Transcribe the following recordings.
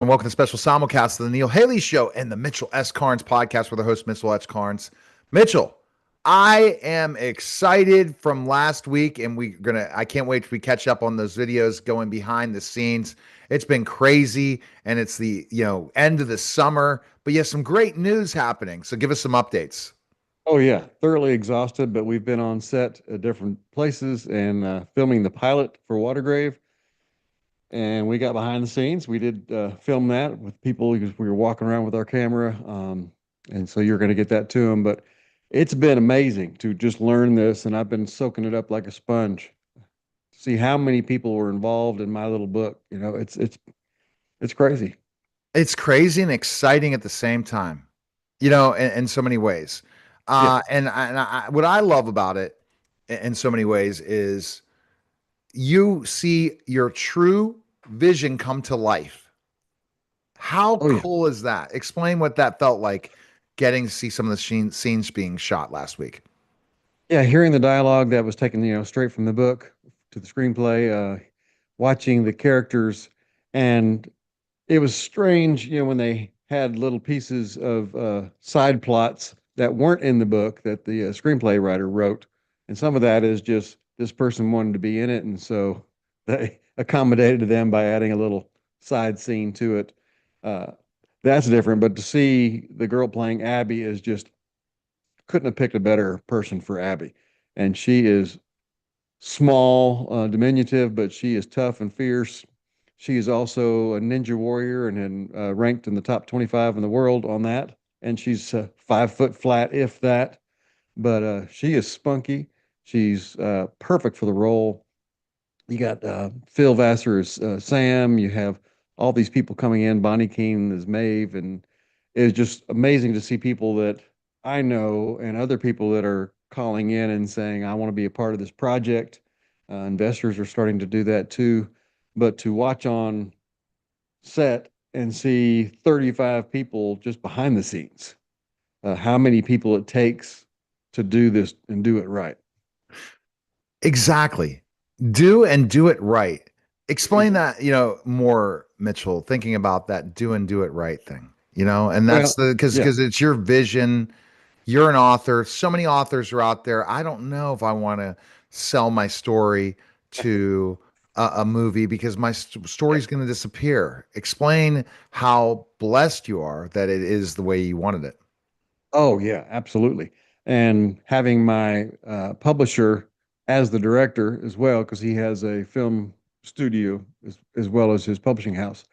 And welcome to the special simulcast of the Neil Haley Show and the Mitchell S. Karnes podcast with the host, Mitchell S. Karnes. Mitchell, I am excited from last week, and I can't wait till we catch up on those videos going behind the scenes. It's been crazy, and it's the end of the summer, but yeah, some great news happening. So give us some updates. Oh yeah, thoroughly exhausted, but we've been on set at different places and filming the pilot for Watergrave, and we got behind the scenes. We did film that with people because we were walking around with our camera, and so you're going to get that to them. But it's been amazing to just learn this, and I've been soaking it up like a sponge. See how many people were involved in my little book. It's crazy. It's crazy and exciting at the same time, in so many ways. Yes. What I love about it in so many ways is you see your true vision come to life. How Oh yeah. cool is that? Explain what that felt like getting to see some of the scenes being shot last week. Yeah, hearing the dialogue that was taken, straight from the book to the screenplay, watching the characters, and it was strange, when they had little pieces of side plots that weren't in the book that the screenplay writer wrote, and some of that is just this person wanted to be in it, and so they accommodated them by adding a little side scene to it. Uh, that's different, but to see the girl playing Abby is just couldn't have picked a better person for Abby. And she is small, diminutive, but she is tough and fierce. She is also a ninja warrior and ranked in the top 25 in the world on that. And she's 5 foot flat, if that. But she is spunky. She's perfect for the role. You got Phil Vassar as Sam. You have all these people coming in. Bonnie Keene as Maeve, and it's just amazing to see people that I know and other people that are calling in and saying, "I want to be a part of this project." Investors are starting to do that too, but to watch on set and see 35 people just behind the scenes, how many people it takes to do this and do it right. Exactly. Do it right. Explain that, more, Mitchell, thinking about that do it right thing, and that's Well, the because yeah. because it's your vision. You're an author. So many authors are out there. I don't know if I want to sell my story to a movie because my story is going to disappear. Explain how blessed you are that it is the way you wanted it. Oh yeah, absolutely. And having my publisher as the director as well, because he has a film studio as well as his publishing house.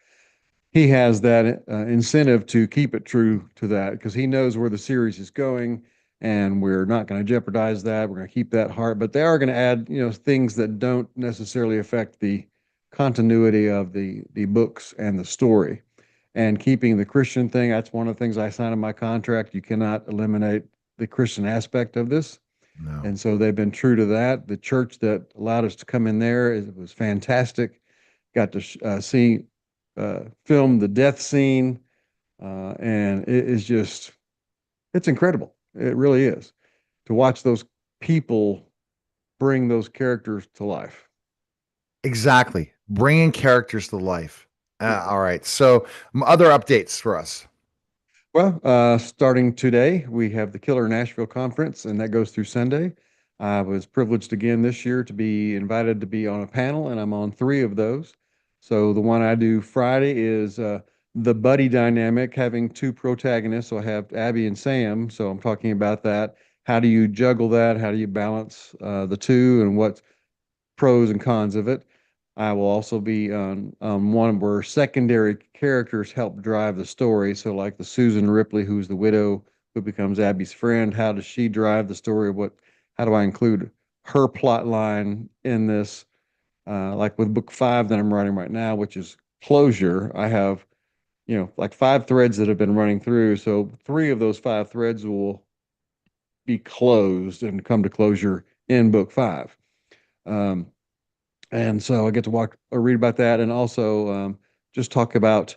He has that incentive to keep it true to that because he knows where the series is going, and we're not going to jeopardize that. We're going to keep that heart, but they are going to add, things that don't necessarily affect the continuity of the books and the story. And keeping the Christian thing, that's one of the things I signed in my contract. You cannot eliminate the Christian aspect of this. No. And so they've been true to that. The church that allowed us to come in there was fantastic. Got to see, film the death scene, and it is just, it's incredible. It really is to watch those people bring those characters to life. Exactly. Bringing characters to life. Yeah. All right. So, other updates for us. Well, starting today, we have the Killer Nashville conference, and that goes through Sunday. I was privileged again this year to be invited to be on a panel, and I'm on three of those. So the one I do Friday is the buddy dynamic, having two protagonists. So I have Abby and Sam. So I'm talking about that. How do you juggle that? How do you balance the two, and what pros and cons of it? I will also be on one where secondary characters help drive the story. So, like the Susan Ripley, who's the widow who becomes Abby's friend, how does she drive the story? How do I include her plot line in this? Like with book five that I'm writing right now, which is closure, I have, like five threads that have been running through. So, three of those five threads will be closed and come to closure in book five. Um, and so I get to walk or read about that, and also just talk about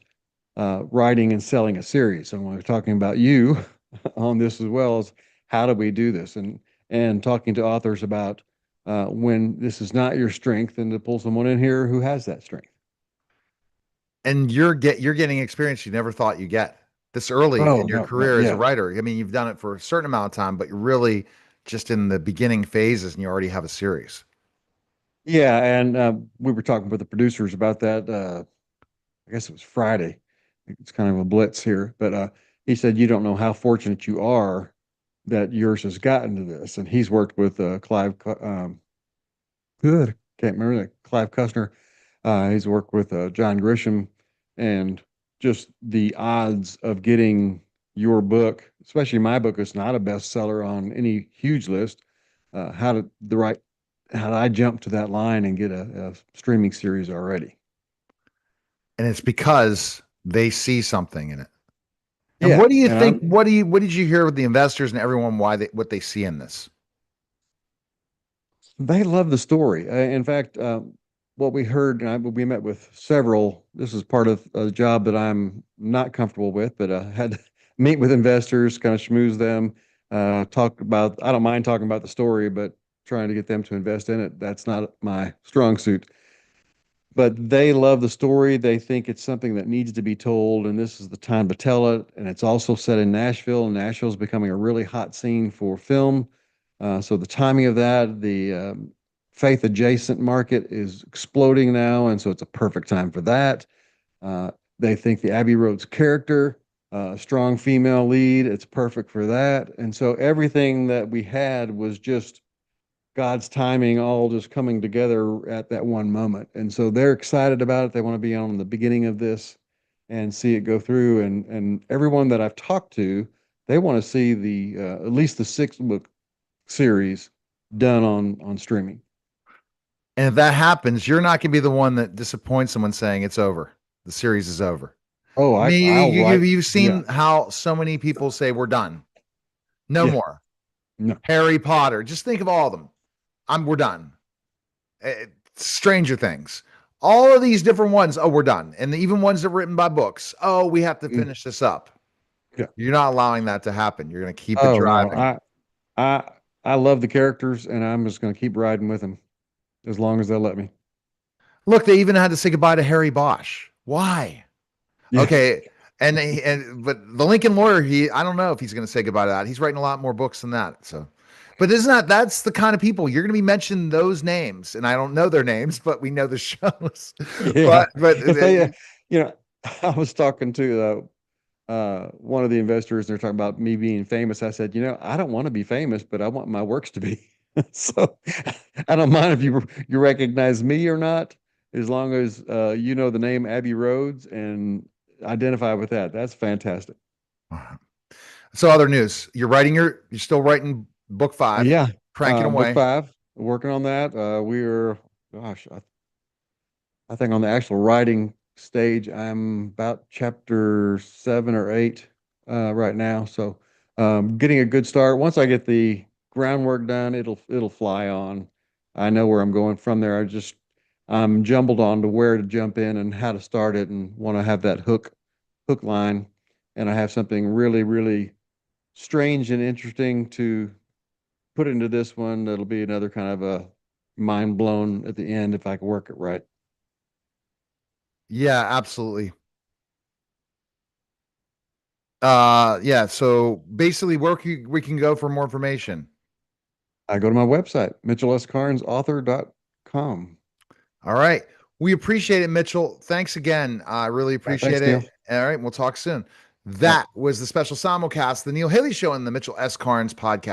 writing and selling a series. And we're talking about you on this as well as how do we do this, and talking to authors about when this is not your strength, and to pull someone in here who has that strength. And you're getting experience you never thought you get this early Oh in your no, no, career as a yeah, writer. I mean, you've done it for a certain amount of time, but you're really just in the beginning phases and you already have a series. yeah. And we were talking with the producers about that. I guess it was Friday. It's kind of a blitz here, but he said you don't know how fortunate you are that yours has gotten to this. And he's worked with good, can't remember that, Clive Cussner. He's worked with John Grisham, and just the odds of getting your book, especially my book, is not a bestseller on any huge list. How did I jump to that line and get a streaming series already? And it's because they see something in it. And Yeah, what do you and think? I'm What did you hear with the investors and everyone? What they see in this? They love the story. In fact, what we heard, and we met with several. This is part of a job that I'm not comfortable with, but had to meet with investors, kind of schmooze them, talk about. I don't mind talking about the story, but trying to get them to invest in it, that's not my strong suit. But they love the story. They think it's something that needs to be told, and this is the time to tell it. And it's also set in Nashville, and Nashville is becoming a really hot scene for film. So the timing of that, the faith adjacent market is exploding now, and so it's a perfect time for that. They think the Abbey Rhodes character, strong female lead, it's perfect for that. And so everything that we had was just God's timing all just coming together at that one moment. And so they're excited about it. They want to be on the beginning of this and see it go through. And everyone that I've talked to, they want to see the at least the 6 book series done on streaming. And if that happens, you're not going to be the one that disappoints someone saying it's over. The series is over. Oh, I mean, I'll write. you've Yeah, seen how so many people say we're done, no yeah, more. no, Harry Potter. Just think of all of them. We're done. Stranger Things. All of these different ones. Oh, we're done. And even ones that are written by books. Oh, we have to mm, finish this up. yeah. You're not allowing that to happen. You're going to keep it Oh no, driving. I I love the characters, and I'm just going to keep riding with them as long as they'll let me. Look, they even had to say goodbye to Harry Bosch. Why? Yeah. Okay. And but the Lincoln Lawyer, I don't know if he's going to say goodbye to that. He's writing a lot more books than that. So, but isn't that's the kind of people you're going to be mentioning those names, and I don't know their names, but we know the shows. Yeah. But If they, you know, I was talking to one of the investors, and they're talking about me being famous. I said, I don't want to be famous, but I want my works to be. So I don't mind if you recognize me or not, as long as you know the name Abbey Rhodes and identify with that. That's fantastic. so other news, you're still writing book 5, Yeah. cranking Book away. 5, working on that. We're, gosh, I think on the actual writing stage, I'm about chapter 7 or 8 right now. So getting a good start. Once I get the groundwork done, it'll fly on. I know where I'm going from there. I'm jumbled on to where to jump in and how to start it, and want to have that hook line. And I have something really, really strange and interesting to put into this one. That'll be another kind of a mind blown at the end if I can work it right. Yeah, absolutely. Yeah. So basically, we can go for more information. I go to my website, mitchellscarnesauthor.com. All right. We appreciate it, Mitchell. Thanks again. I really Yeah, appreciate thanks, it. Neil. All right. We'll talk soon. All right. That was the special simulcast, the Neil Haley Show and the Mitchell S. Carnes podcast.